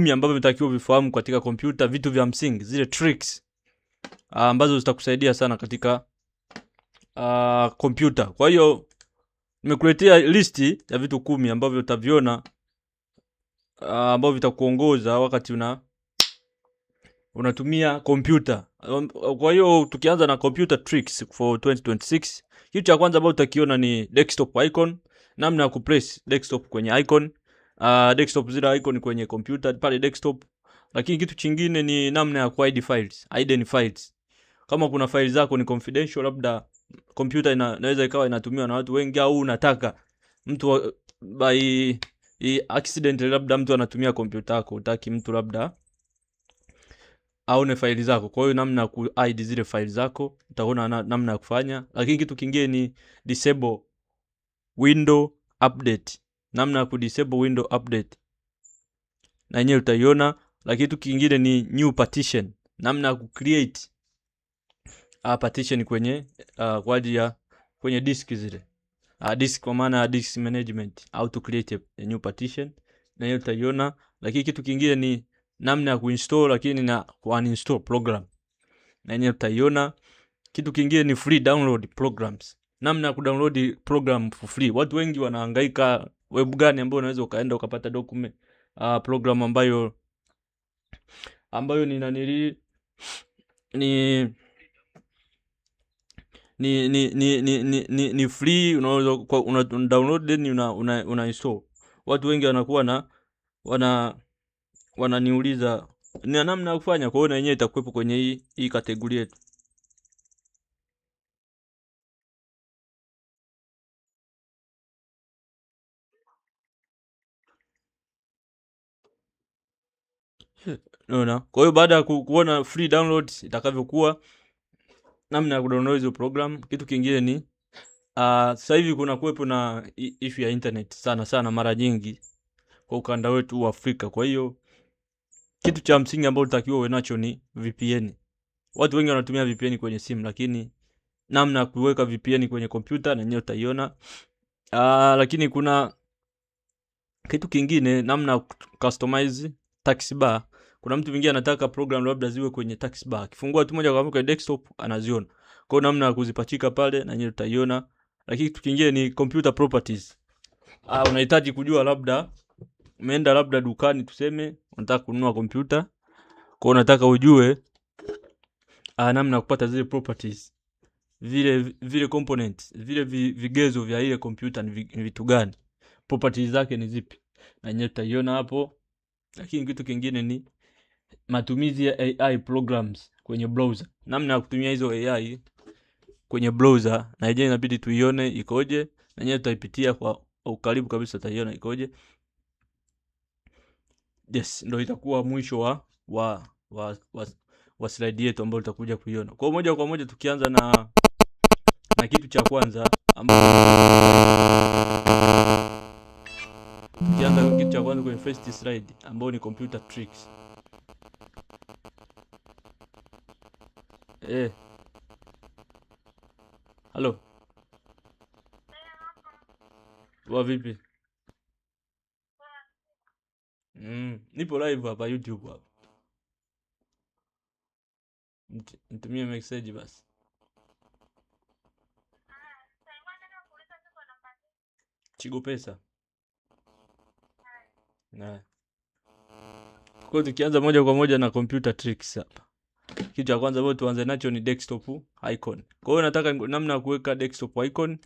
10 ambavyo unatakiwa vifahamu katika kompyuta, vitu vya msingi, zile tricks ambazo zitakusaidia sana katika kompyuta. Kwa hiyo nimekuletea listi ya vitu 10 ambavyo utaviona ambavyo vitakuongoza wakati unatumia kompyuta. Kwa hiyo tukianza na computer tricks for 2026, kitu cha kwanza ambacho utakiona ni desktop icon, namna ya kupress desktop kwenye icon. Desktop zile icon kwenye kompyuta pale desktop. Lakini kitu kingine ni namna ya kuhide files, hidden files. Kama kuna files zako ni confidential, labda kompyuta inaweza ikawa inatumiwa na watu wengi, au unataka mtu by accident, labda mtu anatumia kompyuta yako, utaki mtu labda aone faili zako. Kwa hiyo namna ya kuhide zile faili zako utaona namna ya kufanya. Lakini kitu kingine ni disable window update, namna ya kudisable window update na yenyewe utaiona. Lakini kitu kingine ni new partition, namna ya kucreate partition kwenye kwa ajili ya kwenye disk zile disk, kwa maana ya disk management, au to create a new partition, na hiyo utaiona. Lakini kitu kingine ni namna ya kuinstall lakini na uninstall program, na yenyewe utaiona. Kitu kingine ni free download programs, namna ya kudownload program for free. Watu wengi wanahangaika web gani ambayo unaweza ukaenda ukapata document program ambayo ni nanili ni free, unaweza una download then una install. Watu wengi wanakuwa wananiuliza ni namna ya kufanya. Kwa hiyo na yenyewe itakuwepo kwenye hii kategoria yetu. Unaona? Kwa hiyo baada ya kuona free downloads itakavyokuwa, namna ya kudownload hizo program. Kitu kingine ni sasa hivi kuna kuwepo na issue ya internet sana mara nyingi kwa ukanda wetu wa Afrika. Kwa hiyo kitu cha msingi ambacho utakiwa uwe nacho ni VPN. Watu wengi wanatumia VPN kwenye simu, lakini namna ya kuweka VPN kwenye kompyuta na yenyewe utaiona. Lakini kuna kitu kingine, namna ya customize taskbar. Kuna mtu mwingine anataka program labda ziwe kwenye taskbar, akifungua tu moja kwa moja kwenye desktop anaziona. Kwa namna ya kuzipachika pale na yenyewe utaiona. Lakini kitu kingine ni computer properties. Unahitaji kujua, labda umeenda labda dukani, tuseme unataka kununua kompyuta, kwa unataka ujue namna ya kupata zile properties, vile components, vile vigezo vya ile kompyuta ni vitu gani, properties zake ni zipi, na yenyewe utaiona hapo. Lakini kitu kingine ni matumizi ya AI programs kwenye browser, namna ya kutumia hizo AI kwenye browser, na yenyewe inabidi tuione ikoje, na yenyewe tutaipitia kwa ukaribu kabisa, tutaiona ikoje. Yes, ndio itakuwa mwisho wa slide yetu ambayo tutakuja kuiona. Kwa moja kwa moja tukianza na kitu cha kwanza kwenye first slide ambayo ni computer tricks. Hello. Wa vipi? Nipo live hapa YouTube hapa. Nitumie message basi. Chigo pesa. Na. Kwa tukianza moja kwa moja na computer tricks hapa. Kitu cha kwanza ambacho tuanze nacho ni desktop icon. Kwa hiyo nataka namna ya kuweka desktop icon.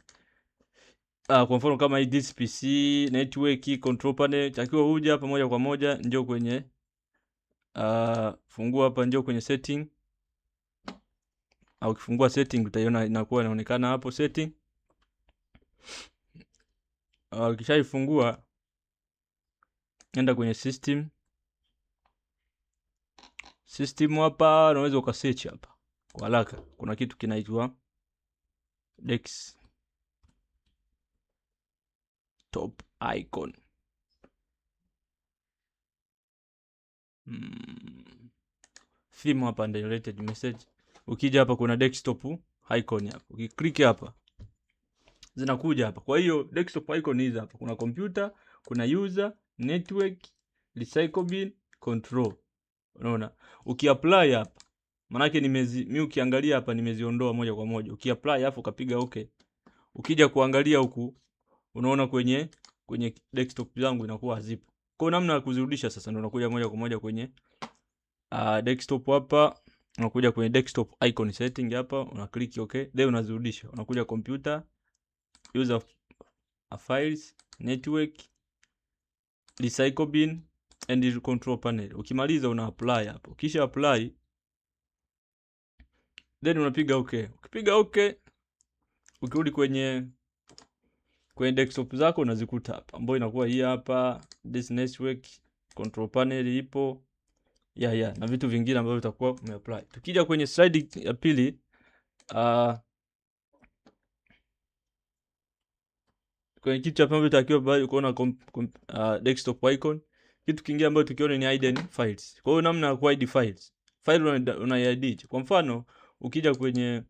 Kwa mfano kama hii this PC network control panel, takiwa uje hapa moja kwa moja, njoo kwenye fungua hapa, njoo kwenye setting. Au ukifungua setting utaiona inakuwa inaonekana hapo setting. Ukishaifungua nenda kwenye system hapa, unaweza ukasearch hapa kwa haraka. Kuna kitu kinaitwa desktop icon. Theme hapa ndio related message. Ukija hapa kuna desktop icon hapa. Ukiklik hapa zinakuja hapa. Kwa hiyo desktop icon hizi hapa kuna computer, kuna user, network, recycle bin, control. Unaona? Ukiapply hapa, maana yake mimi ukiangalia hapa nimeziondoa moja kwa moja. Ukiapply afu ukapiga okay. Ukija kuangalia huku unaona kwenye desktop zangu inakuwa hazipo. Kwa namna ya kuzirudisha sasa ndio unakuja moja kwa moja kwenye desktop hapa, unakuja kwenye desktop icon setting hapa, una click okay, then unazirudisha. Unakuja computer, user files, network, recycle bin and control panel. Ukimaliza una apply hapo. Kisha apply, then unapiga okay. Ukipiga okay, ukirudi kwenye desktop zako unazikuta hapa, ambayo inakuwa hii hapa, this network, control panel ipo. Na vitu vingine ambavyo utakuwa umeapply. Tukija kwenye slide ya pili, kwenye kitu cha pembeni utakiwa bado kuona desktop icon. Kitu kingine ambacho tukiona ni hidden files. Kwa hiyo namna ya kuhide files. File una kwa mfano ukija kwenye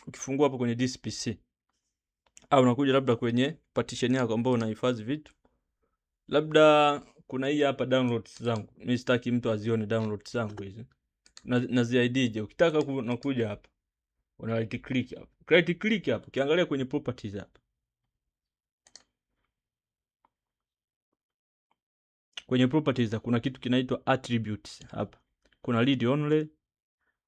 ukifungua hapo kwenye this PC, au unakuja labda kwenye partition yako ambayo unahifadhi vitu. Labda kuna hii hapa downloads zangu. Mimi sitaki mtu azione downloads zangu hizi. Naziidije? Ukitaka unakuja hapa. Una right click hapa. Right click hapa. Ukiangalia kwenye properties hapa. Kwenye properties kuna kitu kinaitwa attributes hapa. Kuna read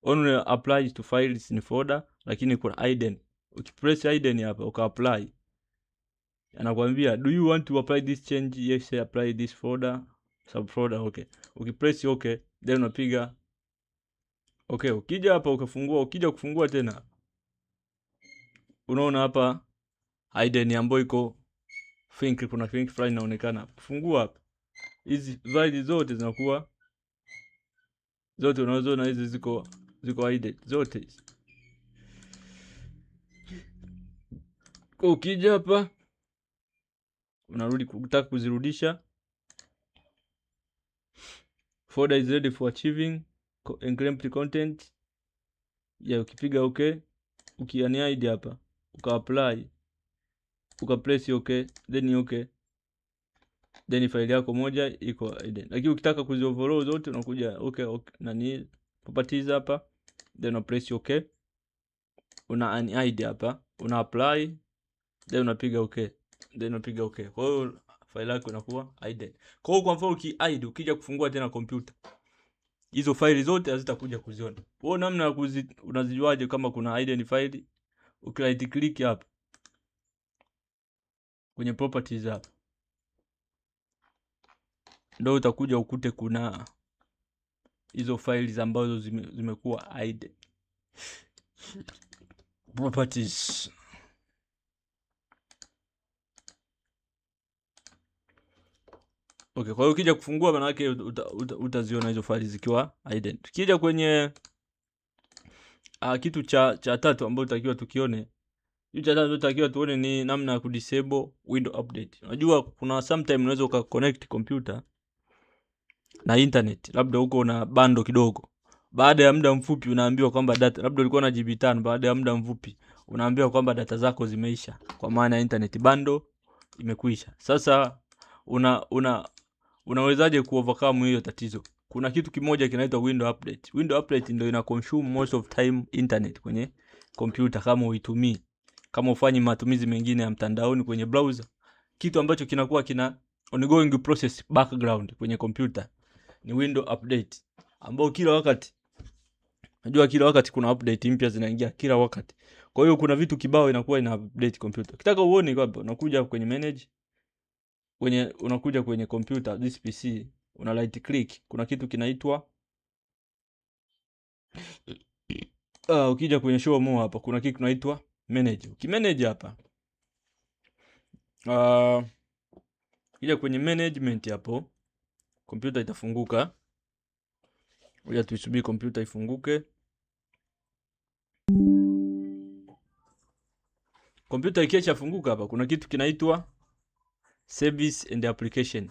only applies to files in folder, lakini kuna hidden. Ukipress hidden hapa uka-apply, anakuambia do you want to apply this change? Yes, apply this folder, subfolder. Okay. Ukipress okay, then unapiga okay. Ukija hapa ukija kufungua tena, unaona hapa hidden ambayo iko think, kuna think file inaonekana. Kufungua hapa, hizi files zote zinakuwa zote unazoona hizi ziko hidden zote hizi. Kwa ukija hapa unarudi kutaka kuzirudisha, folder is ready for achieving encrypted content. Ukipiga okay, ukianide hapa, uka-apply, uka-press okay, then okay, then file yako moja iko hidden. Lakini ukitaka kuzioverall zote unakuja okay, nani properties hapa, then una press okay, una unhide hapa, una apply, then unapiga okay, then unapiga okay. Kwa hiyo file yako inakuwa hidden. Kwa hiyo kwa mfano ukihide, ukija kufungua tena computer, hizo file zote hazitakuja kuziona. Kwa namna ya unazijuaje kama kuna hidden file? Right click hapa kwenye properties hapa, ndio utakuja ukute kuna hizo files ambazo zimekuwa hidden. Properties. Okay, kwa hiyo ukija kufungua maana yake utaziona hizo files zikiwa hidden. Tukija kwenye kitu cha tatu ambacho tutakiwa tukione. Kitu cha tatu tutakiwa tuone ni namna ya kudisable window update. Unajua kuna sometime unaweza ukaconnect computer na internet, labda uko na bando kidogo. Baada ya muda mfupi unaambiwa kwamba data, labda ulikuwa na GB 5, baada ya muda mfupi unaambiwa kwamba data zako zimeisha, kwa maana internet bando imekwisha. Sasa unawezaje kuovercome hiyo tatizo? Kuna kitu kimoja kinaitwa window update. Window update ndio ina consume most of time internet kwenye computer kama uitumii, kama ufanyi matumizi mengine ya mtandaoni kwenye browser. Kitu ambacho kinakuwa kina ongoing process background kwenye computer ni window update, ambao kila wakati, najua kila wakati kuna update mpya zinaingia kila wakati. Kwa hiyo kuna vitu kibao inakuwa ina update computer. Ukitaka uone kwamba unakuja kwenye manage, unakuja kwenye computer this PC, una right click, kuna kitu kinaitwa ukija kwenye show more hapa kuna kitu kinaitwa manage. Ukimanage hapa ukija kwenye management hapo, computer itafunguka. Ngoja tuisubiri computer ifunguke. Computer ikiacha funguka hapa kuna kitu kinaitwa service and application.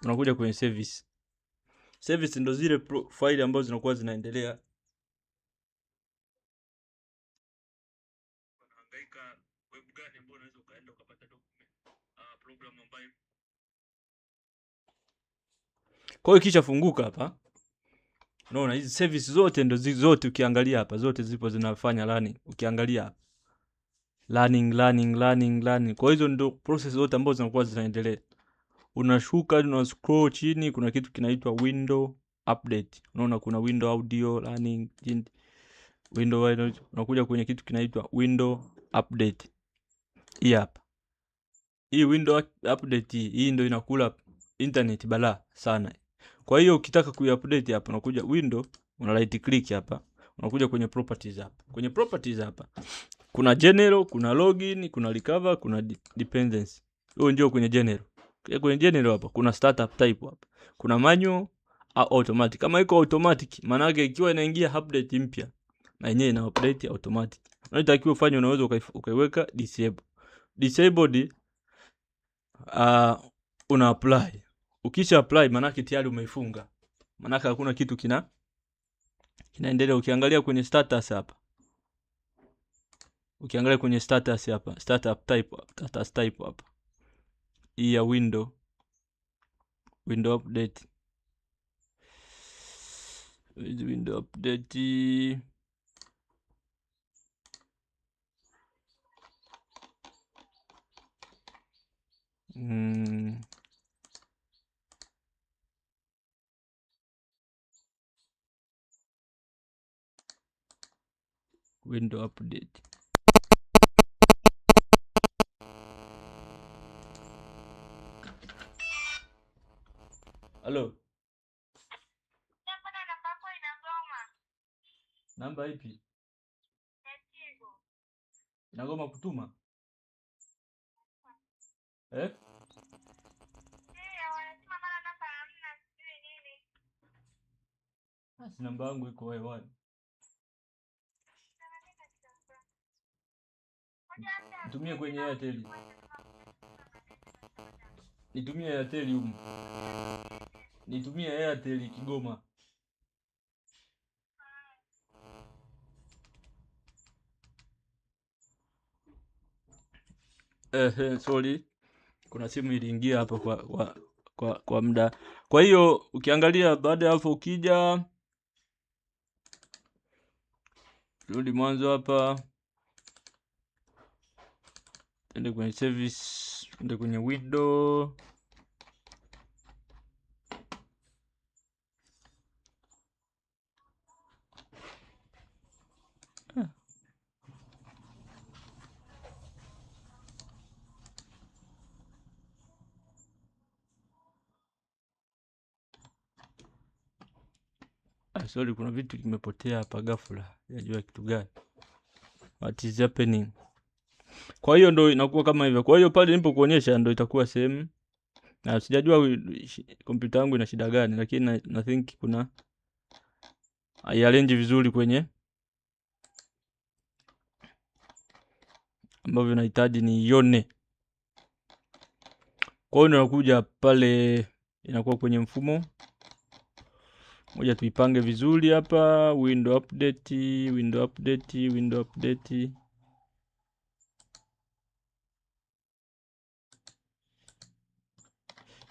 Unakuja kwenye service. Service ndo zile file ambazo zinakuwa zinaendelea. Unahangaika web gani ambayo unaweza ukaenda ukapata document program ambayo Kwa hiyo kisha funguka hapa, unaona hizi service zote ndo zote ukiangalia hapa zote zipo zinafanya running. Ukiangalia hapa running. Kwa hizo ndo process zote ambazo zinakuwa zinaendelea. Unashuka, una scroll chini, kuna kitu kinaitwa window update. Unaona kuna window audio running, window, unakuja kwenye kitu kinaitwa window update. Hii hapa. Hii window update hii ndio inakula internet bala sana. Kwa hiyo ukitaka kuiupdate hapa unakuja window, una right click hapa, unakuja kwenye properties hapa. Kwenye properties hapa kuna general, kuna login, kuna recover, kuna dependency. Hiyo ndio kwenye general. Kwenye general hapa kuna startup type hapa. Kuna manual au automatic. Kama iko automatic, maana yake ikiwa inaingia update mpya na yenyewe ina update automatic. Unatakiwa ufanye, unaweza ukaiweka disable. Disabled una apply. Ukisha apply maana yake tayari umeifunga. Maana yake hakuna kitu kinaendelea. Ukiangalia kwenye status hapa. Ukiangalia kwenye status hapa, startup type hapa. Hii ya window update. Window update. Window update. Hello. Namba ipi? Inagoma kutuma? Eh? Basi namba yangu iko hewani. Nitumie kwenye Airtel. Nitumie Airtel huko. Nitumie Airtel Kigoma. Sorry. Kuna simu iliingia hapa kwa muda. Kwa hiyo ukiangalia baada ya hapo ukija rudi mwanzo hapa. Ende kwenye service, ende kwenye window. Sorry, kuna vitu kimepotea hapa ghafla. Sijajua kitu gani. What is happening? Kwa hiyo ndo inakuwa kama hivyo. Kwa hiyo pale nilipokuonyesha ndo itakuwa same. Na sijajua kompyuta yangu ina shida gani, lakini na think kuna arrange vizuri kwenye ambavyo nahitaji niione. Kwa hiyo nakuja pale inakuwa kwenye mfumo. Moja tuipange vizuri hapa, window update.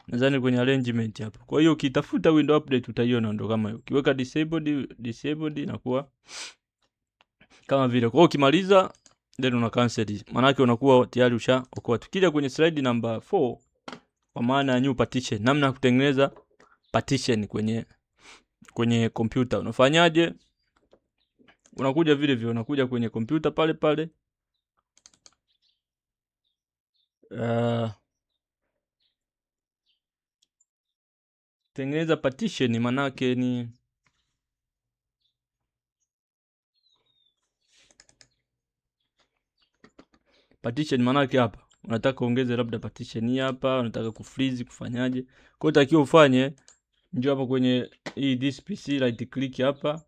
Nadhani kwenye arrangement hapa. Kwa hiyo ukitafuta window update utaiona ndo kama hiyo. Ukiweka disabled inakuwa kama vile. Kwa hiyo ukimaliza then una cancel. Maana yake unakuwa tayari ushaokoa. Tukija kwenye slide number 4 kwa maana ya new partition, namna ya kutengeneza partition kwenye kompyuta. Unafanyaje? Unakuja vile vile, unakuja kwenye kompyuta pale. Tengeneza partition manake ni partition manake hapa unataka ongeze labda partition hii hapa, unataka kufreeze kufanyaje. Kwa hiyo utakiwa ufanye, njoo hapa kwenye hii this PC, right click hapa.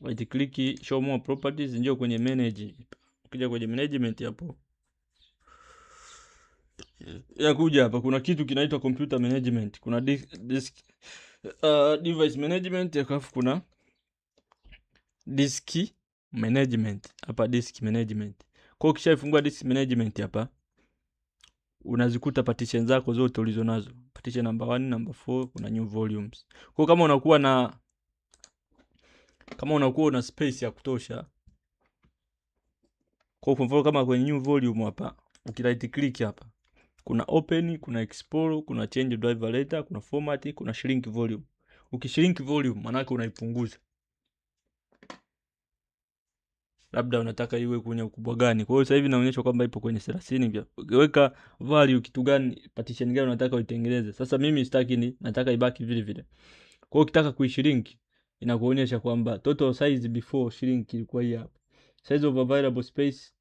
Right click show more properties, njoo kwenye manage. Ukija kwenye management hapo. Ya kuja hapa kuna kitu kinaitwa computer management. Kuna disk device management, alafu kuna disk management. Hapa disk management. Kwa hiyo ukishafungua disk management hapa unazikuta partition zako zote ulizonazo. Partition number 1, number 4, kuna new volumes. Kwa kama unakuwa una space ya kutosha, kwa mfano kama kwenye new volume hapa, ukiright click hapa, kuna open, kuna explore, kuna change driver letter, kuna format, kuna shrink volume. Ukishrink volume maana yake unaipunguza. Labda unataka iwe kwenye ukubwa gani. Kwa hiyo sasa hivi naonyesha kwamba ipo kwenye 30 pia. Ukiweka value kitu gani, partition gani unataka uitengeneze. Sasa mimi sitaki nataka ibaki vile vile. Kwa hiyo ukitaka kuishrink inakuonyesha kwamba total size before shrink ilikuwa hii hapa. Size of available space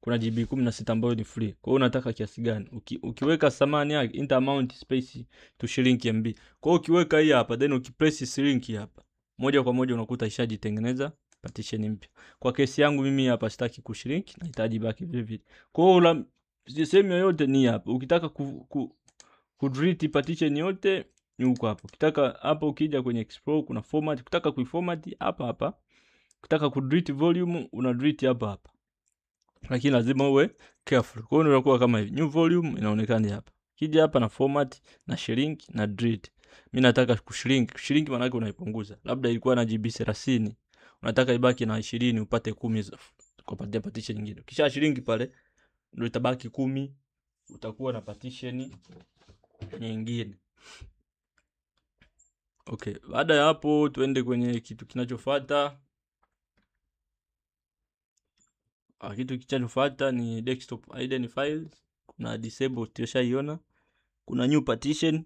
kuna GB 16 ambayo ni free. Kwa hiyo unataka kiasi gani? Ukiweka thamani yake enter amount space to shrink MB. Kwa hiyo ukiweka hii hapa then ukipress shrink hapa, moja kwa moja unakuta ishajitengeneza partition mpya. Kwa kesi yangu mimi hapa sitaki kushrink, nahitaji baki vile vile. Kwa hiyo sehemu yoyote ni hapa. Ukitaka ku delete partition yote ni huko hapo. Ukitaka hapo ukija kwenye explore kuna format, ukitaka kuiformat hapa. Ukitaka ku delete volume una delete hapa. Lakini lazima uwe careful. Kwa hiyo unakuwa kama hivi. New volume inaonekana hapa. Kija hapa na format na shrink na delete. Mimi nataka kushrink. Shrink maana yake unaipunguza. Labda ilikuwa na GB 30. Unataka ibaki na 20 upate 10 kwa partition nyingine. Kisha shrink pale ndio itabaki 10, utakuwa na partition nyingine. Okay, baada ya hapo tuende kwenye kitu kinachofuata. Kitu kinachofuata ni desktop hidden files. Kuna disable tushaiona. Kuna new partition.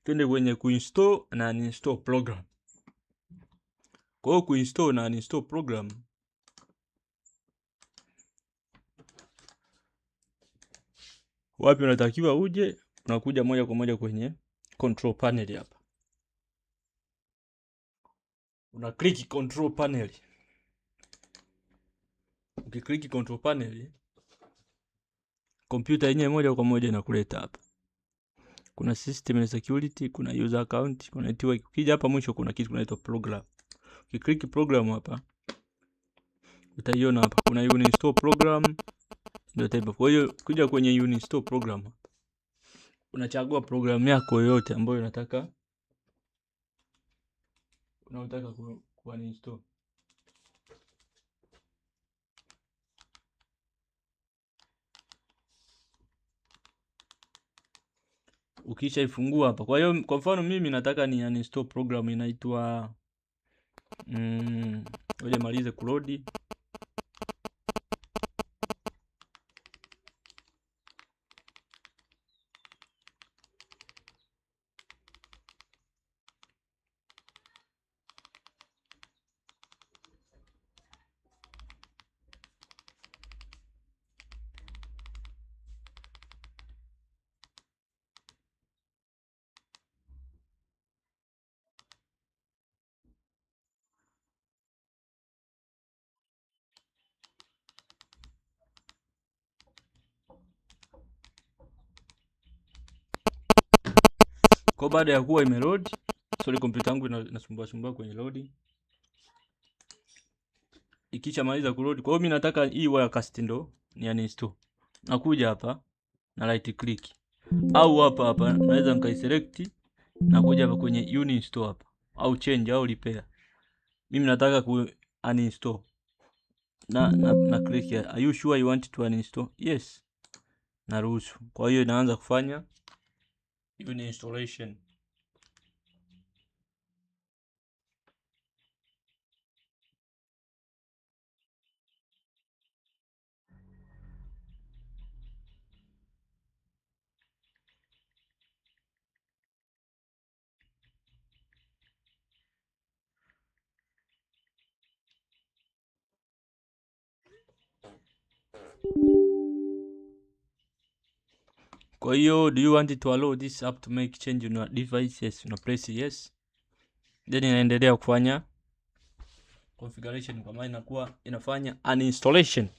Tuende kwenye kuinstall na uninstall program. Kwa hiyo kuinstall na uninstall program, wapi unatakiwa uje? Unakuja moja kwa moja kwenye control panel hapa. Una click control panel. Ukiklik control panel, kompyuta yenyewe moja kwa moja inakuleta hapa. Kuna system and security, kuna user account, kuna network. Ukija hapa mwisho kuna kitu kinaitwa program. Ukiklik program hapa, utaiona hapa kuna uninstall program ndio type. Kwa hiyo kuja kwenye uninstall program hapa, unachagua program yako yoyote ambayo unataka kuinstall. Ukisha ifungua hapa. Kwa hiyo kwa mfano mimi nataka ni uninstall program inaitwa ngoja malize kuload. Kwa baada ya kuwa imeload, kompyuta yangu inasumbua kwenye loading. Ikisha maliza kuload, kwa hiyo mimi nataka hii Wirecast ndo ni uninstall. Nakuja hapa na right click. Au hapa naweza nikaiselect na kuja hapa kwenye uninstall hapa au change au repair. Mimi nataka ku uninstall. Na click here. Are you sure you want to uninstall? Yes. Naruhusu. Kwa hiyo inaanza kufanya uninstallation. Kwa hiyo do you want to allow this app to make change on your device? Yes, una press yes. Then inaendelea kufanya configuration, kwa maana inakuwa inafanya uninstallation.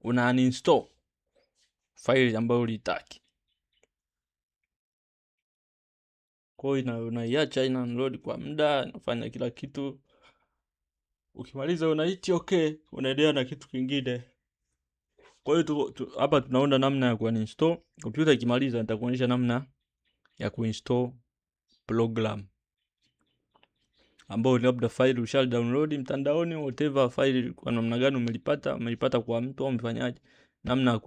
Una uninstall file ambayo ulitaki. Kwa hiyo unaiacha ina download kwa muda, inafanya kila kitu. Ukimaliza unaiti okay, unaendelea na kitu kingine. Kwa hiyo hapa tunaona namna ya kuinstall. Kompyuta ikimaliza nitakuonyesha namna ya kuinstall program ambao labda file ushal download mtandaoni, whatever file kwa namna gani umelipata kwa mtu au mfanyaji, namna ya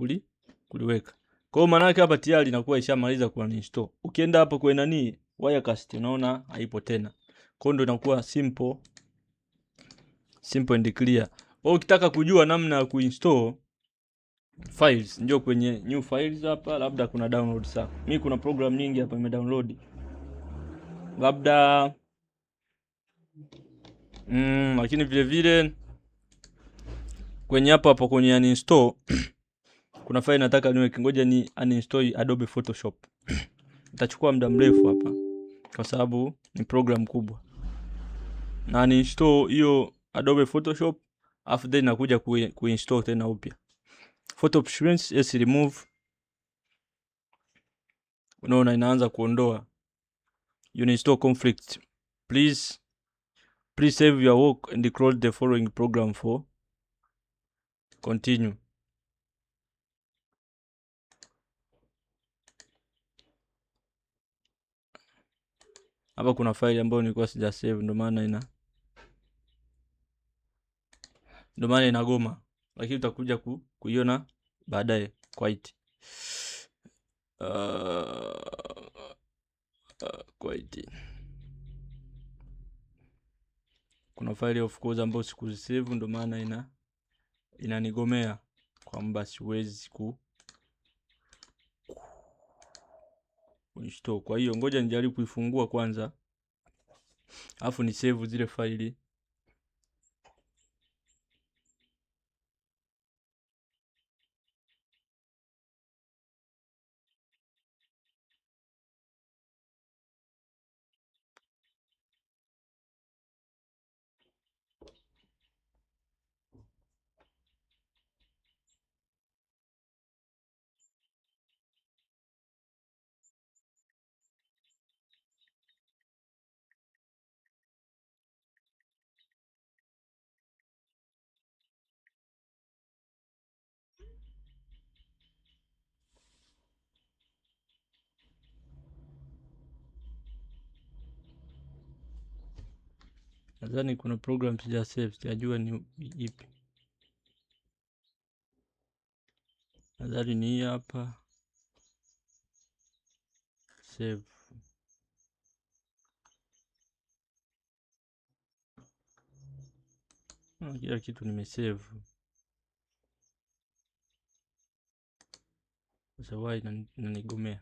kuliweka. Kwa hiyo maana yake hapa tayari inakuwa ishamaliza kuinstall. Ukienda hapo kwa nani Wirecast, unaona haipo tena. Kwa hiyo ndio inakuwa simple and clear. Kwa ukitaka kujua namna ya kuinstall files, njoo kwenye new files hapa, labda kuna download sana. Mimi kuna program nyingi hapa nimedownload. Labda lakini vile vile kwenye hapo kwenye uninstall kuna file nataka niweke, ngoja ni uninstall Adobe Photoshop. Itachukua muda mrefu hapa kwa sababu ni program kubwa. Na uninstall hiyo Adobe Photoshop, afu then nakuja kuinstall tena upya. Photoshop Experience, yes, remove. Unaona inaanza kuondoa. Uninstall conflict. Please save your work and close the following program for continue. Hapa kuna file ambayo nilikuwa sija save, ndio maana inagoma, lakini utakuja kuiona baadaye quite kuna file of course ambayo sikuzisave, ndio maana inanigomea kwamba siwezi kuinstall. Kwa hiyo ngoja nijaribu kuifungua kwanza, afu ni save zile faili. Nadhani kuna program sija save, sijajua ni ipi. Nadhani ni hii hapa. Save. Kila kitu nimesave. Sasa why inanigomea?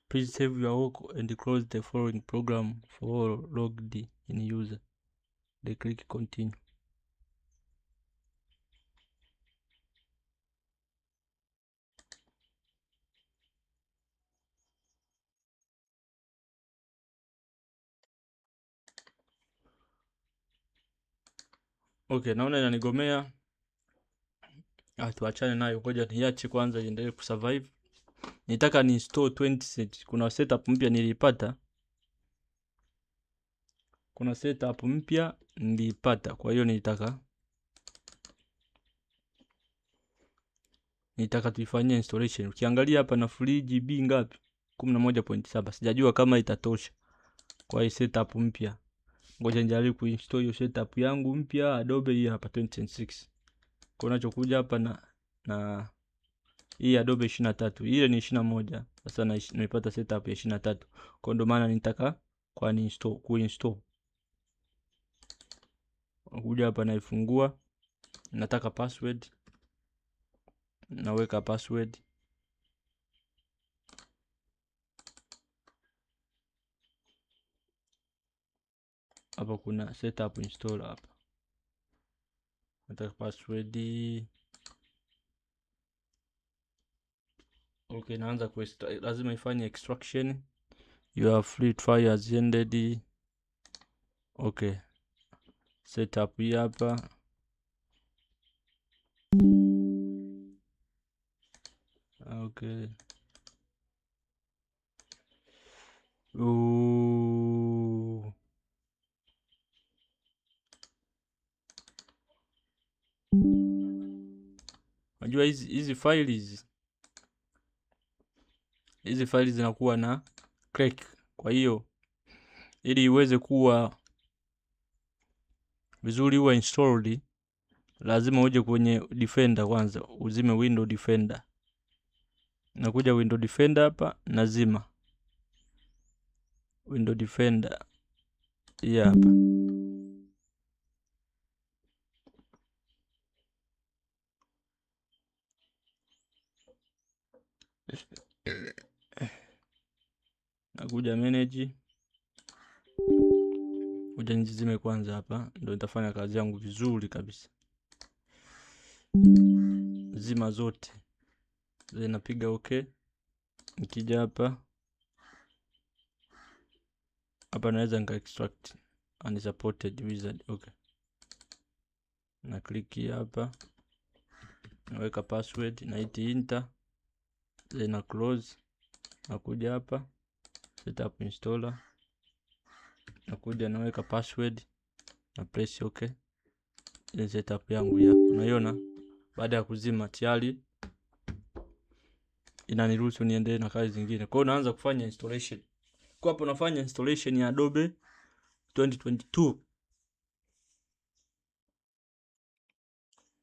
Please save your work and close the following program for all logged in user. They click continue. Okay, naona inanigomea. Tuachane nayo, ngoja niache kwanza iendelee kusurvive. Nitaka ni install 20 set. Kuna setup mpya nilipata. Kwa hiyo nitaka tuifanyie installation. Ukiangalia hapa na free GB ngapi? 11.7. Sijajua kama itatosha kwa hii setup mpya. Ngoja nijaribu kuinstall hiyo setup yangu mpya Adobe hii hapa 2026. Kwa unachokuja hapa na hii Adobe 23. Ile ni 21. Sasa nimepata setup ya 23. Kwa ndo maana nitaka kuinstall. Kuja hapa naifungua. Nataka password. Naweka password. Hapa kuna setup install hapa. Nataka password. Okay, naanza lazima ifanye extraction. You are free trial has ended. Okay, setup hii hapa. Okay. Unajua hizi files zinakuwa na crack. Kwa hiyo ili iweze kuwa vizuri huwa installed, lazima uje kwenye Defender kwanza, uzime Window Defender. Nakuja Window Defender hapa, nazima Window Defender hii hapa. Nakuja manage, kuja nizime kwanza hapa, ndio nitafanya kazi yangu vizuri kabisa. Zima zote, napiga okay. Nikija hapa naweza nika extract unsupported wizard. Okay, na click hapa, naweka password na hit enter, then na close. Nakuja hapa setup installer, nakuja naweka password na press okay. Ile setup yangu ya unaiona, baada ya kuzima tayari inaniruhusu niendelee na kazi zingine. Kwa hiyo naanza kufanya installation. Kwa hapo nafanya installation ya Adobe 2022.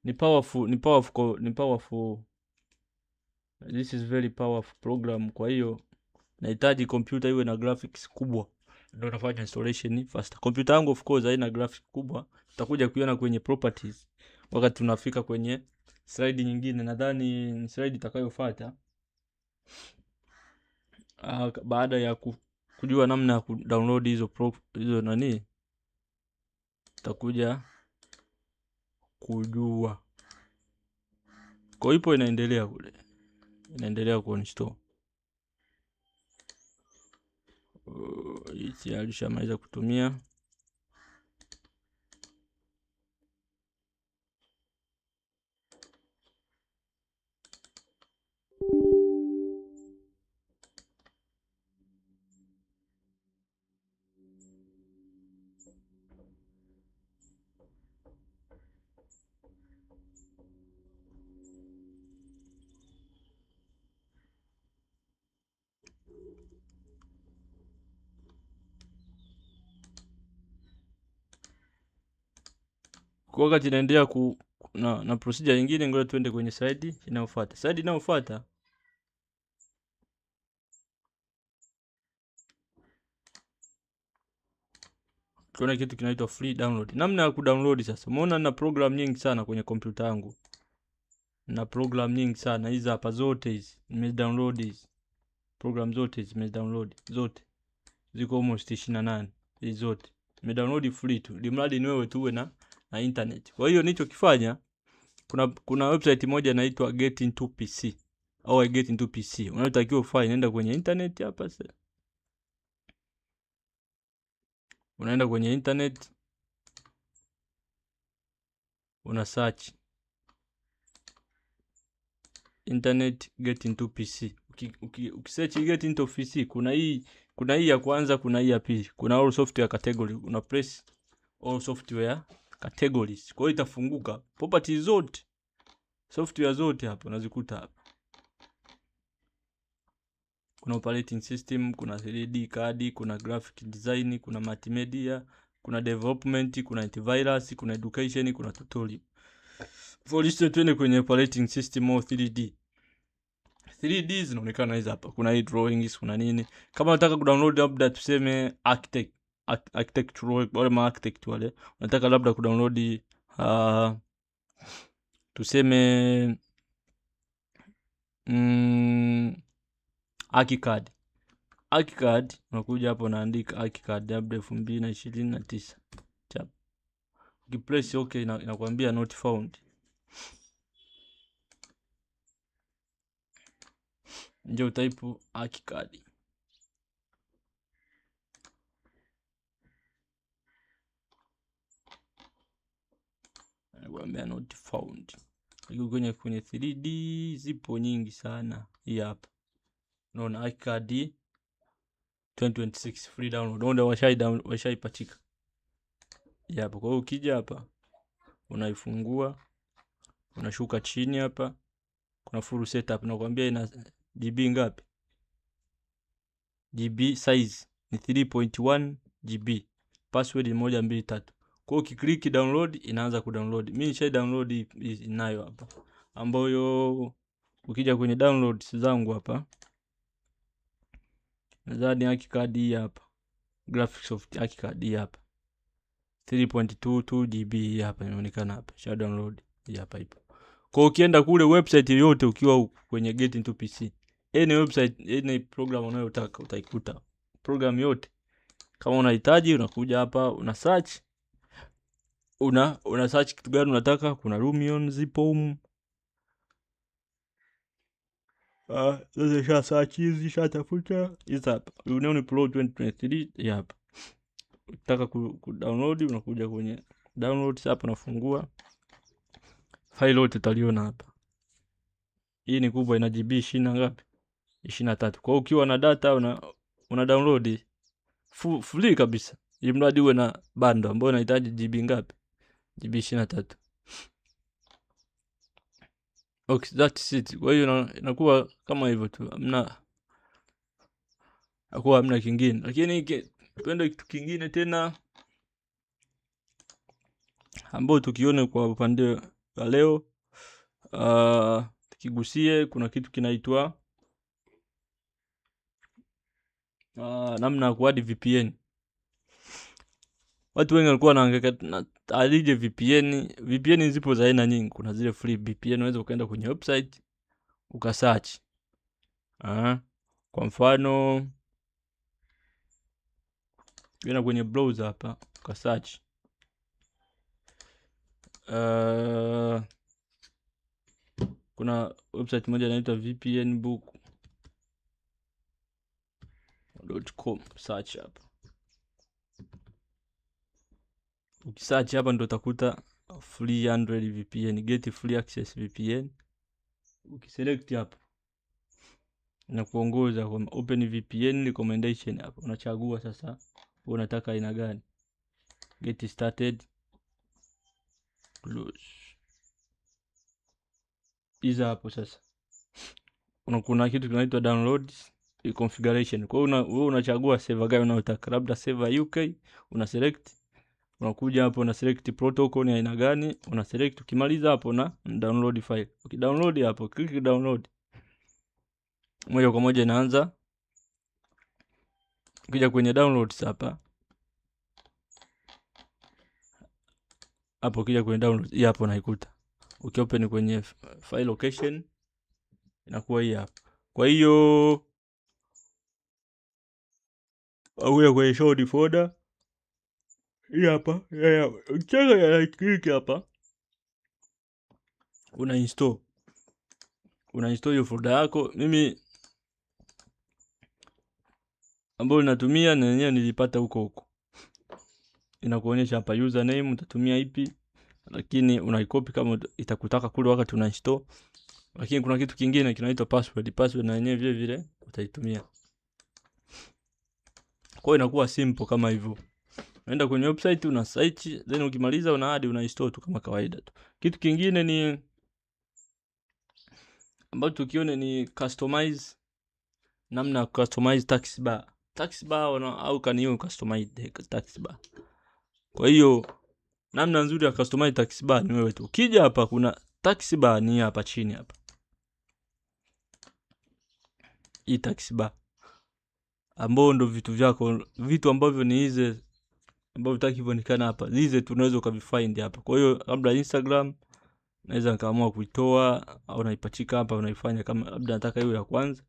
Ni powerful. This is very powerful program. Kwa hiyo nahitaji computer iwe na graphics kubwa, ndio nafanya installation fast. Computer yangu of course haina graphics kubwa, tutakuja kuiona kwenye properties wakati tunafika kwenye slide nyingine. Nadhani slide itakayofuata baada ya kujua namna ya kudownload hizo nani, tutakuja kujua. Kwa hiyo inaendelea kule, inaendelea kuinstall. Hii alishamaliza kutumia. Kwa wakati inaendelea na procedure nyingine, ngoja tuende kwenye slide inayofuata. Slide inayofuata kuna kitu kinaitwa free download. Namna ya kudownload sasa. Umeona na program nyingi sana kwenye kompyuta yangu. Na program nyingi sana. Hizi hapa zote hizi nimedownload hizi. Program zote hizi nimedownload zote. Ziko almost 28. Hizi zote nimedownload free tu. Limradi ni wewe tuwe na internet. Kwa hiyo nilichokifanya, kuna website moja inaitwa Get Into PC au Get Into PC. Unayotakiwa ufanye, nenda kwenye internet hapa sasa. Unaenda kwenye internet, una search internet Get Into PC. Ukisearch Get Into PC, kuna hii ya kwanza, kuna hii ya pili, kuna all software category. Una press all software categories. Kwa hiyo itafunguka properties zote, software zote hapo unazikuta hapa. Kuna operating system, kuna 3D CAD, kuna graphic design, kuna multimedia, kuna development, kuna antivirus, kuna education, kuna tutorial. For instance, tuende kwenye operating system au 3D. 3D zinaonekana hizo hapa. Kuna hii drawings, kuna nini. Kama unataka kudownload labda tuseme architectural, wale architect wale, unataka labda kudownload tuseme ArchiCAD. Unakuja hapo unaandika ArchiCAD labda 2029. Chap. Ukipress okay inakwambia not found. Nje type ArchiCAD. nakwambia not found. Kwenye 3D zipo nyingi sana. Hii hapa. Unaona iCard 2026 free download. Ndio washaipachika. Hapa. Kwa hiyo ukija hapa unaifungua, unashuka chini hapa. Kuna full setup nakwambia ina GB ngapi? GB size ni 3.1 GB. Password ni 123. Kwa hiyo ukiklik download inaanza kudownload. Mimi nisha download inayo hapa. Ambayo ukija kwenye downloads zangu hapa. Nadhani iCard hii hapa. Graphics iCard hapa. 3.22 GB hapa inaonekana hapa. Sha download hii hapa ipo. Kwa ukienda kule website yoyote ukiwa kwenye Get Into PC, any website, any program unayotaka utaikuta. Program yote kama unahitaji unakuja hapa una search. Una search kitu gani unataka, kuna Lumion zipo humu. Sasa sha search hizi sha tafuta hizi hapa. Lumion Pro 2023 hapa. Ukitaka ku-download unakuja kwenye downloads hapa unafungua. File yote utaliona hapa. Hii ni kubwa ina GB 20 ngapi? 23. Kwa hiyo ukiwa na data una download free kabisa. Ili mradi uwe na bando ambayo inahitaji GB ngapi? GB 23. Okay, that's it. Kwa hiyo inakuwa kama hivyo tu. Hamna kingine. Lakini twende kitu kingine tena ambao tukione kwa upande wa leo. Tukigusie kuna kitu kinaitwa namna ya kuadi VPN. Watu wengi walikuwa wanahangaika na alije VPN. VPN zipo za aina nyingi. Kuna zile free VPN unaweza ukaenda kwenye website ukasearch. Kwa mfano ukienda kwenye browser hapa ukasearch kuna website moja inaitwa vpnbook.com. search hapa. Ukisearch hapa ndio utakuta free Android VPN, get free access VPN. Ukiselect hapa na kuongoza kwa open VPN recommendation hapa. Unachagua sasa unataka aina gani. Get started, close. Iza hapo sasa. Kuna kitu kinaitwa downloads configuration. Kwa hiyo wewe unachagua server gani unayotaka. Labda server UK, una select. Unakuja hapo una select protocol ni aina gani, una select. Ukimaliza hapo na download file. Ukidownload hapo, click download. Moja kwa moja inaanza. Ukija kwenye downloads hapa. Hapo kija kwenye downloads, hii hapo unaikuta. Ukiopen kwenye file location inakuwa hii hapa. Kwa hiyo au kwenye show folder hii hapa. Ukicheza ya click hapa una install hiyo folder yako. Mimi ambayo natumia na yenyewe nilipata huko. Inakuonyesha hapa username utatumia ipi, lakini unaikopi kama itakutaka kule wakati una install. Lakini kuna kitu kingine kinaitwa password. Password na yenyewe vile vile utaitumia. Kwa hiyo inakuwa simple kama hivyo. Unaenda kwenye website una search, then ukimaliza una add una install tu kama kawaida tu. Kitu kingine ni ambacho tukione ni customize, namna ya customize taskbar. Taskbar au can you customize taskbar. Kwa hiyo namna nzuri ya customize taskbar ni wewe tu. Ukija hapa kuna taskbar ni hapa chini hapa. Hii taskbar ambao ndo vitu vyako, vitu ambavyo ni hizi ambavyo vitakivyoonekana hapa. Hizi tunaweza kuvifind hapa. Kwa hiyo labda Instagram naweza nikaamua kuitoa au naipachika hapa, unaifanya kama labda nataka hiyo ya kwanza.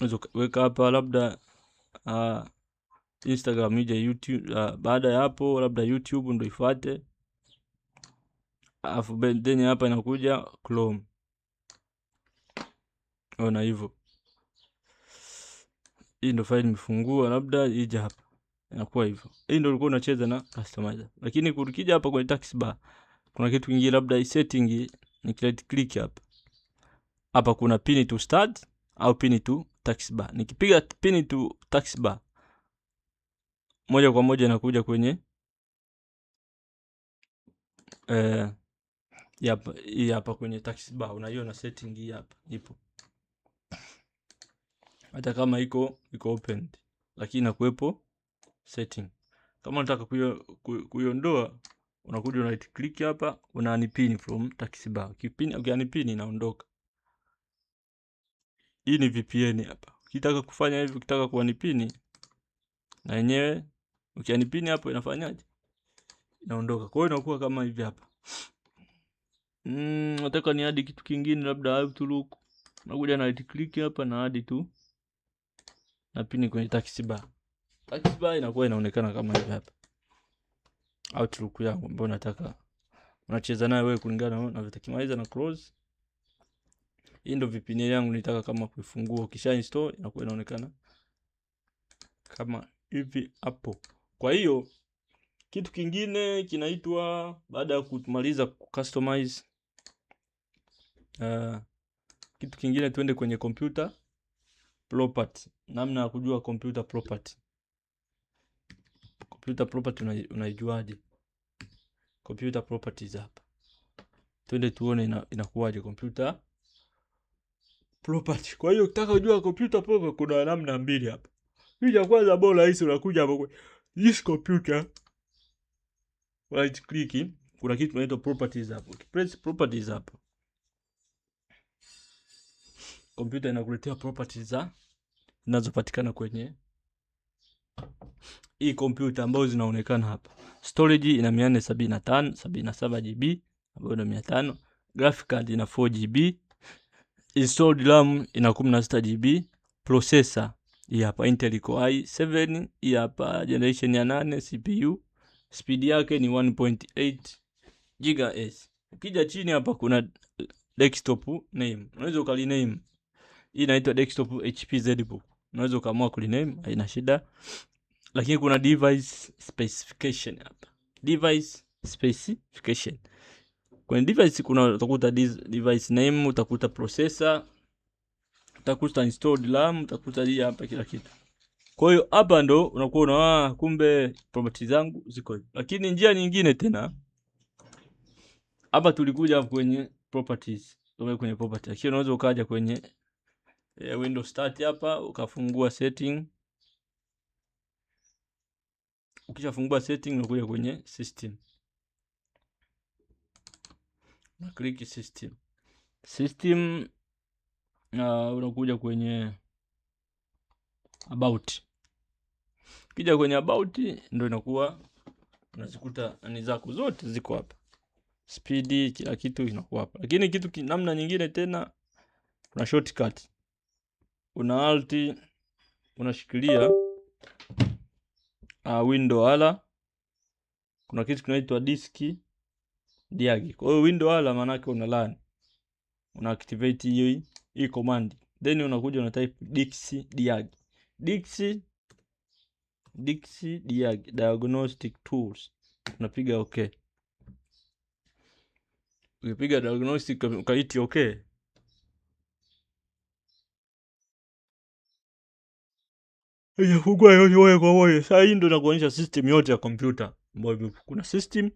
Unaweza kuweka hapa labda Instagram ije YouTube, baada ya hapo labda YouTube ndio ifuate. Alafu then hapa inakuja Chrome. Ona hivyo. Hii ndio file nimefungua, labda ije hapa. Inakuwa hivyo. Hii ndio ulikuwa unacheza na customizer. Lakini ukija hapa kwenye taskbar kuna kitu kingine labda setting, ni click hapa. Hapa kuna pin to start au pin to taskbar. Nikipiga pin to taskbar, moja kwa moja inakuja kwenye hii hapa kwenye taskbar. Unaiona setting hii hapa ipo. Hata kama iko opened, lakini inakuepo setting. Kama unataka kuiondoa, unakuja una right click hapa, una unpin from taskbar. Ukiunpin inaondoka. Hii ni VPN hapa. Ukitaka kufanya hivi, ukitaka kuunpin na yenyewe ukiunpin hapo inafanyaje? Inaondoka. Kwa hiyo inakuwa kama hivi hapa. Nataka ni add kitu kingine labda Outlook. Unakuja na right click hapa na add tu na pin kwenye taskbar. Taskbar inakuwa inaonekana kama hivi hapa. Outlook yangu ambayo nataka unacheza nayo wewe kulingana na unavyotaka. Na close. Hii ndio VPN yangu nitaka kama kuifungua. Ukisha install inakuwa inaonekana kama hivi hapo. Kwa hiyo kitu kingine kinaitwa, baada ya kumaliza customize, kitu kingine tuende kwenye computer property. Namna ya kujua computer property. Computer property unaijuaje? Computer properties hapa. Twende tuone inakuwaje computer property. Kwa hiyo ukitaka kujua computer property kuna namna mbili hapa. Hii ya kwanza bora rahisi, unakuja hapo kwa this computer, right click, kuna kitu kinaitwa properties hapo. Ukipress properties hapo, computer inakuletea properties zinazopatikana kwenye hii computer ambazo zinaonekana hapa. Storage ina 477 GB ambayo ni 500. Graphic card ina 4 GB. Installed RAM ina 16 GB. Processor hii hapa Intel Core i7, hii hapa generation ya 8. CPU speed yake ni 1.8 GHz. Ukija chini hapa kuna desktop name. Unaweza ukaliname. Hii inaitwa desktop HP ZBook. Unaweza ukaamua kuliname, haina shida. Lakini kuna device specification hapa. Device specification. Kwenye device kuna utakuta device name, utakuta processor, utakuta installed RAM, utakuta hii hapa kila kitu. Kwa hiyo hapa ndo unakuwa unaona kumbe properties zangu ziko hivi. Lakini njia nyingine tena, hapa tulikuja kwenye properties. Kwenye properties. Lakini unaweza ukaja kwenye Windows Start hapa, ukafungua setting. Ukishafungua setting unakuja kwenye system. Na click system. System unakuja kwenye about. Kija kwenye about ndio inakuwa unazikuta ni zako zote ziko hapa. Speed kila kitu inakuwa hapa. Lakini kitu namna nyingine tena, kuna shortcut. Una alt unashikilia window ala. Kuna kitu kinaitwa disk diag. Kwa hiyo window ala maana yake una run. Una activate hii command. Then unakuja una type disk diag. Disk diag diagnostic tools. Unapiga okay. Ukipiga diagnostic ukaiti okay. Fungua yote kwa moja. Sasa hii ndio inakuonyesha system yote ya computer. Ambapo kuna system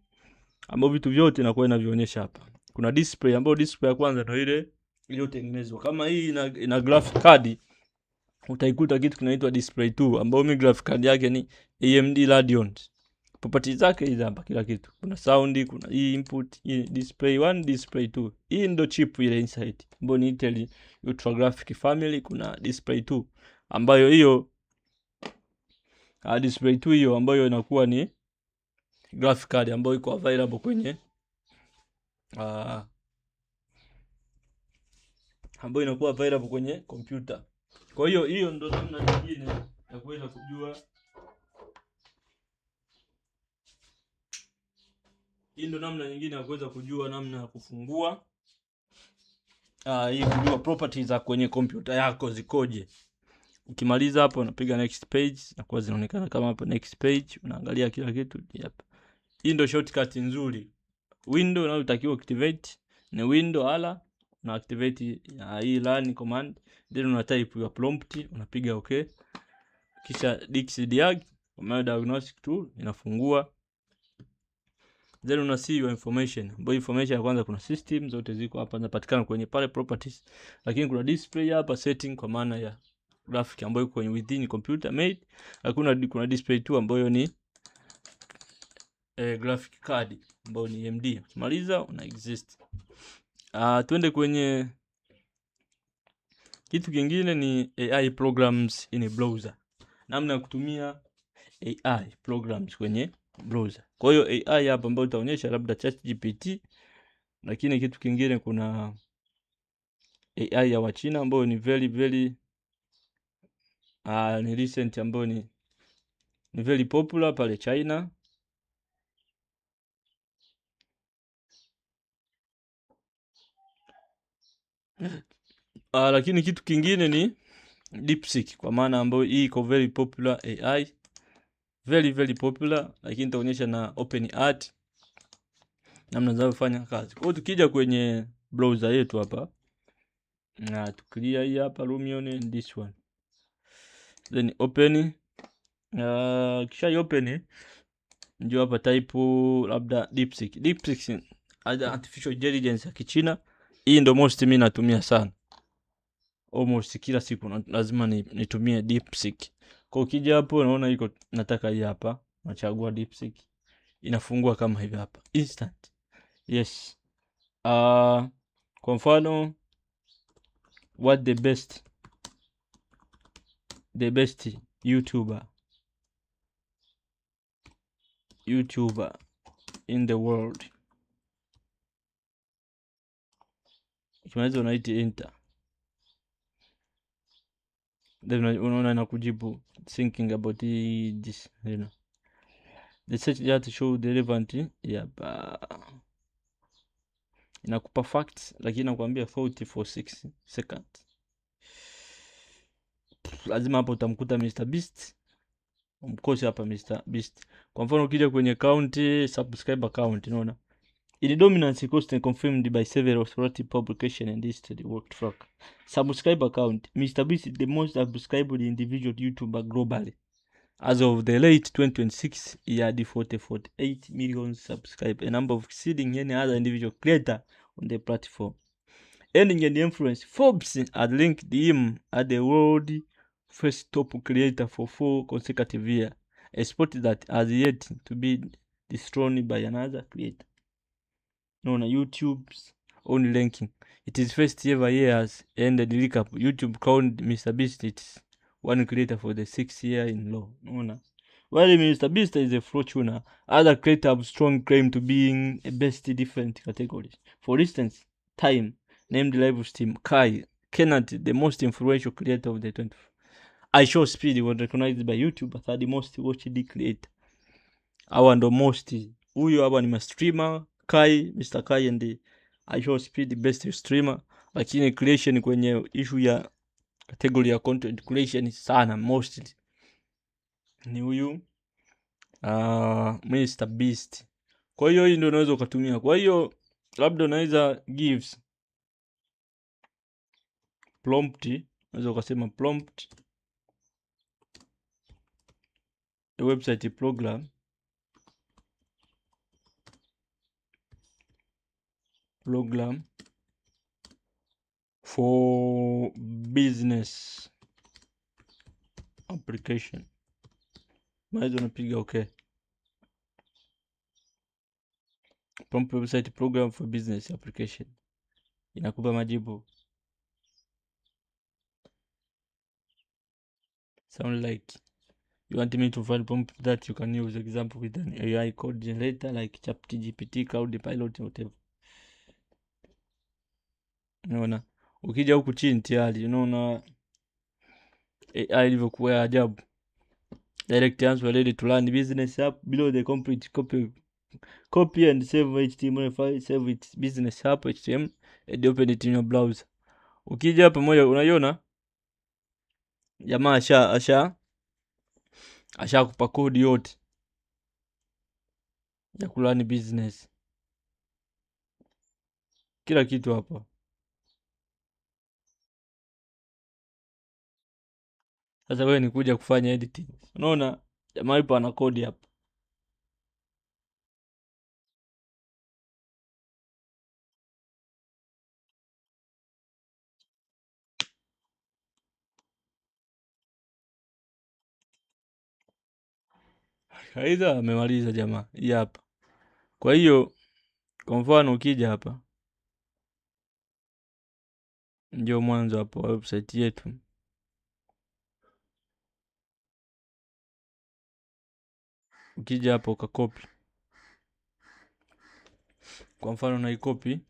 ambapo vitu vyote inakuwa inavionyesha hapa. Kuna display ambayo display ya kwanza ndio ile iliyotengenezwa. Kama hii ina graphic card, utaikuta kitu kinaitwa display 2 ambayo mi graphic card yake ni AMD Radeon. Properties zake hizi hapa kila kitu. Kuna sound, kuna hii input, hii display 1, display 2. Hii ndio chip ile inside. Ambayo ni Intel Ultra Graphic Family. Kuna display 2 ambayo hiyo display 2 hiyo ambayo inakuwa ni graphic card ambayo iko available kwenye ambayo inakuwa available kwenye computer. Kwa hiyo ndo namna nyingine ya kuweza kujua. Hii ndo namna nyingine ya kuweza kujua namna ya kufungua hii kujua properties za kwenye computer yako zikoje. Ukimaliza hapo unapiga next page na kwa zinaonekana kama hapo next page, unaangalia kila kitu hapa. Hii ndo shortcut nzuri window unayotakiwa activate ni window ala, una activate hii run command, then una type your prompt, unapiga okay, kisha Dix-Diag kwa diagnostic tool inafungua, then una see your information. Ambayo information ya kwanza kuna system zote ziko hapa zinapatikana kwenye pale properties, lakini kuna display hapa setting kwa maana ya graphic ambayo iko kwenye within computer made. Kuna display tu ambayo ni graphic card ambayo ni AMD. Maliza una exist. Twende kwenye kitu kingine, ni AI programs in a browser. Namna ya kutumia AI programs kwenye browser. Kwa hiyo AI hapa ambayo itaonyesha labda ChatGPT, lakini kitu kingine kuna AI ya Wachina ambayo ni very ni recent ambayo ni very popular pale China. Lakini kitu kingine ni DeepSeek kwa maana ambayo hii iko very popular AI, very popular, lakini nitaonyesha na OpenAI namna zinazofanya kazi. Kwa hiyo tukija kwenye browser yetu hapa, na tuclear hii hapa Lumion and this one, then open. Kisha open, ndio hapa type labda DeepSeek. DeepSeek artificial intelligence ya Kichina. Hii ndio most mimi natumia sana, almost kila siku lazima nitumie DeepSeek. Kwa ukija hapo unaona iko nataka hii hapa, nachagua DeepSeek, inafungua kama hivi hapa instant. Yes. Kwa mfano what the best YouTuber in the world. Ukimaliza unaita enter, then unaona inakujibu thinking about this, you know. The search data show the relevant, inakupa facts lakini nakwambia 40 for 6 seconds. Lazima hapo utamkuta Mr Beast, umkose hapa Mr Beast. Kwa mfano ukija kwenye account, subscriber account, unaona in dominance cost and confirmed by several authority publication and history work track. Subscriber account, Mr Beast is the most subscribed individual YouTuber globally. As of the late 2026, he had 48 million subscribers, a number exceeding any other individual creator on the platform. Ending in influence, Forbes had linked him as the world first top creator for 4 consecutive years, a spot that has yet to be dethroned by another creator. Known as YouTube's own ranking. It is first ever years ended recap. YouTube crowned Mr Beast its one creator for the 6th year in row. While Mr Beast is a fortuner, other creators have strong claim to being a best different categories. For instance, Time named Livestream Kai Kenneth the most influential creator of the 20th. iShowSpeed was recognized by YouTube as the most watched creator. Hawa ndo most. Huyo hapa ni streamer Kai, Mr Kai and iShowSpeed best streamer, lakini creation kwenye issue ya category ya content creation sana mostly ni huyu Mr Beast. Kwa hiyo hii ndio unaweza ukatumia. Kwa hiyo labda unaweza gives prompt, unaweza ukasema prompt the website program for business application. Maizo unapiga okay. Prompt website program for business application. Inakupa majibu. Sound like you want me to find prompt that you can use example with an AI code generator like ChatGPT, Cloudpilot, whatever. Unaona, ukija huku chini tayari unaona AI ilivyokuwa ajabu. Direct answer ready to learn business app. Below the complete copy and save HTML file, save its business app HTML and open it in your browser. Ukija hapa moja unaiona jamaa asha kupa code yote ya kulani business. kila kitu hapa. Sasa wewe ni kuja kufanya editing. Unaona jamaa yupo ana kodi hapa. Aidha amemaliza jamaa. Hii hapa. Kwa hiyo kwa mfano ukija hapa ndio mwanzo hapo wa website yetu. Ukija hapo ukakopi. Kwa mfano naikopi.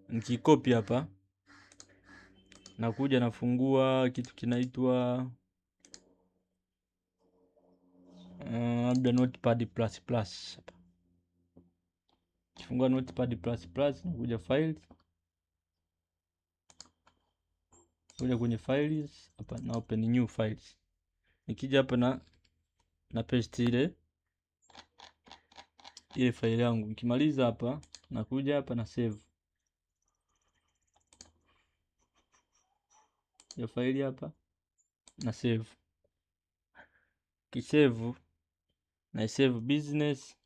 Nikikopi hapa nakuja nafungua kitu kinaitwa labda Notepad++. Kifungua Notepad++, nakuja files. Kuja kwenye files hapa na open new files. Nikija hapa na paste ile file yangu. Nikimaliza hapa nakuja hapa na save. Ya file hapa na save. Kisave na save business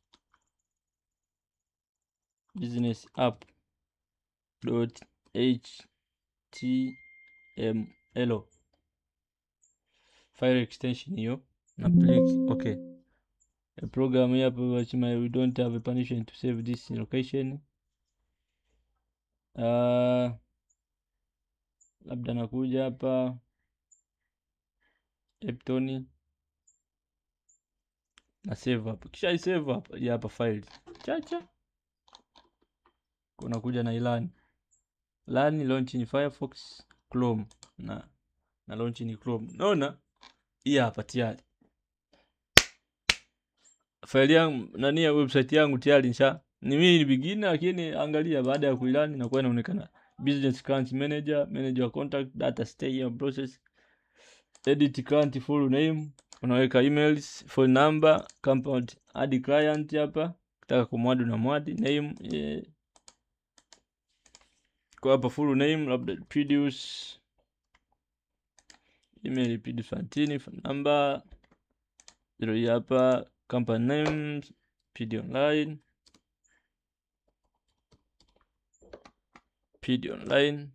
app.html file extension hiyo na click okay. A program hapa we don't have a permission to save this location. Labda nakuja hapa Eptoni na save hapa. Kisha save hapa ya hapa file. Chacha. Kuna kuja na ilani. Launch in Firefox Chrome na launch in Chrome. Naona hii hapa tayari. File yangu nani ya website yangu tayari ni mimi ni beginner, lakini angalia baada ya kuilani na kwa inaonekana business client manager contact data stay your process, edit client full name, unaweka emails, phone number, compound, add client hapa, nataka kumwadi na mwadi name kwa hapa full name labda produce email produce Fantini, phone number ndio hapa, company name PD online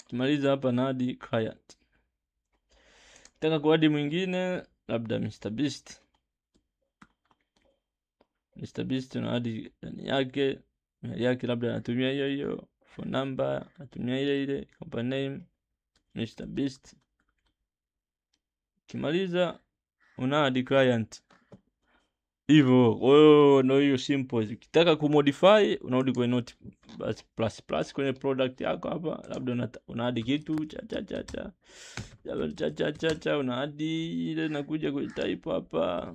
kimaliza hapa na add client. Nataka kuadi mwingine labda Mr Beast na add ndani yake labda natumia hiyo phone number, natumia ile company name Mr Beast. Kimaliza una add client hivyo. Ndio hiyo simple. Ukitaka kumodify unarudi kwenye Notepad++ kwenye product yako hapa, labda una add kitu cha una add ile, nakuja kwenye type hapa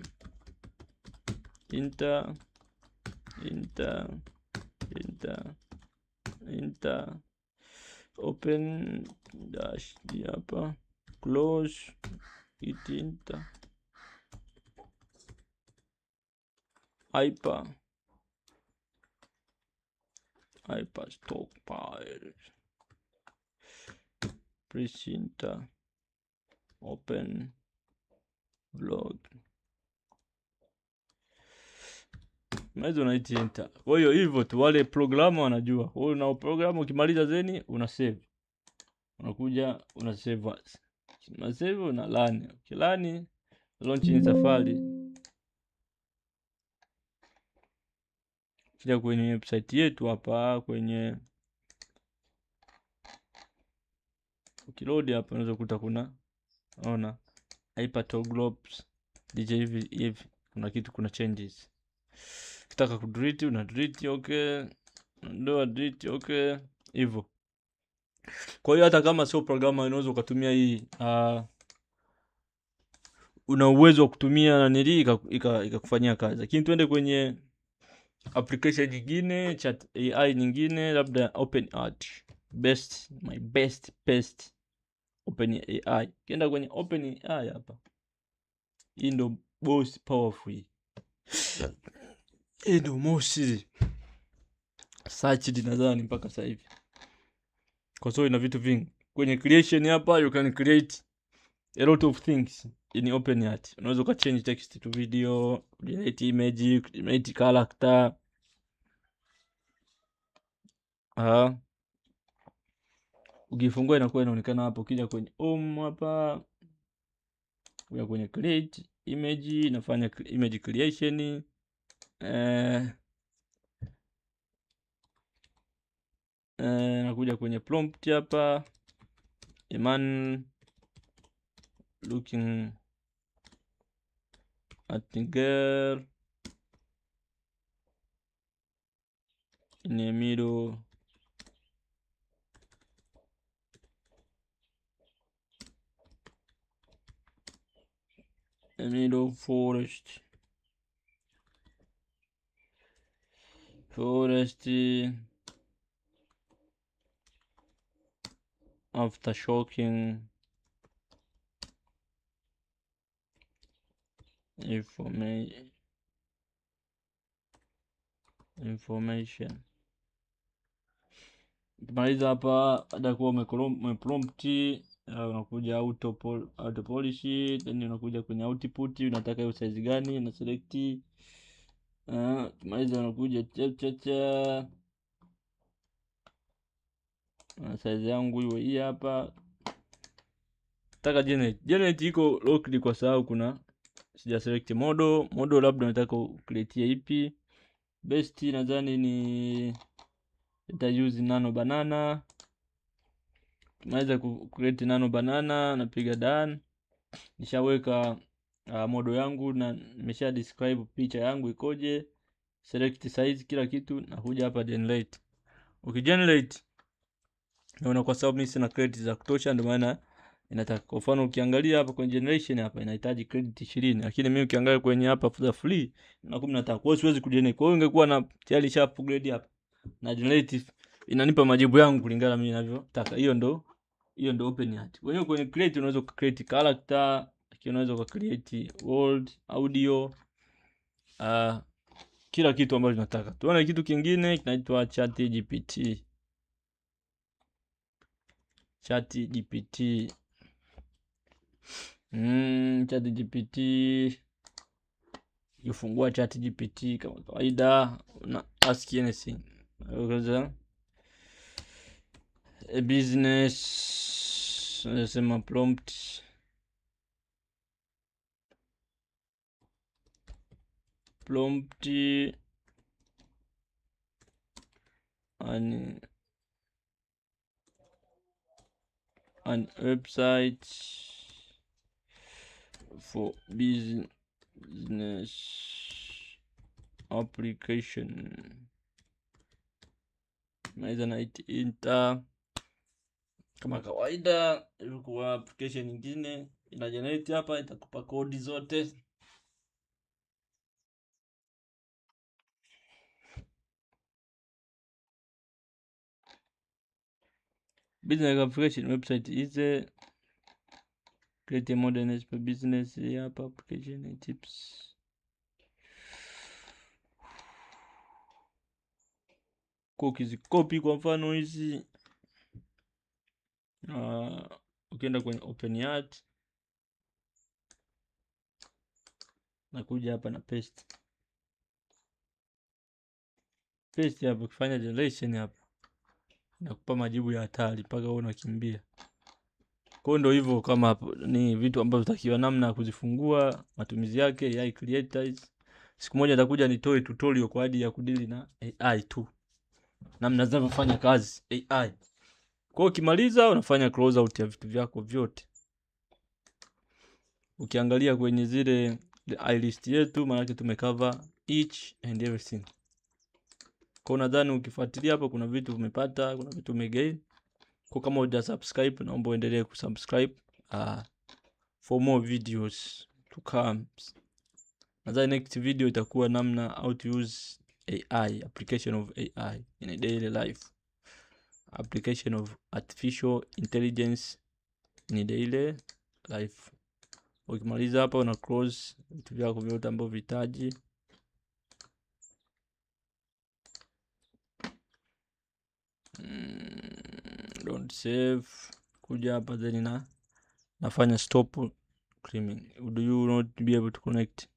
enter open dash hapa close it enter hyper stockpile press enter open blog maizo unaiti enter. Kwa hiyo hivyo tu wale programu wanajua. Wewe una programu ukimaliza zeni una save. Unakuja una save as. Una save una run. Ukilani launch in Safari. Kija kwenye website yetu hapa kwenye ukiload hapa unaweza kukuta unaona hypertoglobes DJ hivi kuna kitu, kuna changes. Ukitaka kudelete una delete okay, ndio delete okay hivyo. Kwa hiyo hata kama sio programu unaweza ukatumia hii una uwezo wa kutumia na nili ikakufanyia kazi. Lakini twende kwenye application nyingine, chat AI nyingine, labda OpenArt. My best OpenAI. Ukienda kwenye OpenAI hapa, hii ndo most powerful, hii ndo most searched nadhani mpaka sasa hivi, kwa sababu ina vitu vingi kwenye creation. Hapa you can create a lot of things in OpenAI. Unaweza ka change text to video, generate image, generate character. Ukifungua inakuwa inaonekana hapo. Ukija kwenye home hapa, uya kwenye create image, inafanya image creation. Nakuja kwenye prompt hapa, a man looking at the girl in the middle forest after shocking information. Ukimaliza hapa, atakuwa umeprompt, unakuja auto polish, then unakuja kwenye output, unataka hiyo size gani, na select. Ukimaliza unakuja cha size yangu hiyo hii hapa. Nataka generate iko locked kwa sababu kuna sija select model, labda nataka create ipi. Best nadhani ni nita use nano banana. Tunaweza create nano banana, napiga done. Nishaweka model yangu na nimesha describe picha yangu ikoje, select size, kila kitu, na kuja hapa generate. Ukigenerate unaona kwa sababu mimi sina credit za kutosha, ndio maana inataka. Kwa mfano ukiangalia hapa kwenye generation hapa inahitaji credit 20, lakini mimi ukiangalia kwenye hapa for free na 15. Kwa hiyo siwezi kugenerate. Kwa hiyo ingekuwa na tayari sha upgrade hapa na generate inanipa majibu yangu kulingana mimi ninavyotaka. Hiyo ndo OpenAI. Wewe kwenye create unaweza ku create character, unaweza ku create world, audio, kila kitu ambacho unataka. Tuone kitu kingine kinaitwa ChatGPT. ChatGPT Ukifungua ChatGPT kama kawaida, una ask anything. A business, nasema prompt an website for business application. Maiza na enter kama kawaida. Ilikuwa application nyingine ina generate hapa, itakupa kodi zote. Business application website is create a modern business hapa, application tips. Copy kwa mfano hizi, ukienda kwenye OpenAI na kuja hapa na paste hapa, kufanya generation hapa nakupa majibu ya hatari mpaka wewe unakimbia. Kwa ndio hivyo, kama hapo ni vitu ambavyo takiwa namna ya kuzifungua, matumizi yake AI creators. Siku moja nitakuja nitoe tutorial kwa ajili ya kudili na AI tu, namna zinavyofanya kazi AI. Kwa ukimaliza unafanya close out ya vitu vyako vyote. Ukiangalia kwenye zile AI list yetu, maana yake tumecover each and everything. Kwa nadhani ukifuatilia hapo kuna vitu umepata, kuna vitu umegain. Kwa kama huja subscribe, naomba uendelee kusubscribe for more videos to come. Nadhani next video itakuwa namna how to use AI, application of AI in a daily life. Application of artificial intelligence ni daily life. Ukimaliza hapa una close vitu vyako vyote ambavyo vihitaji. Don't save. Kuja hapa then nafanya stop streaming. Do you not be able to connect?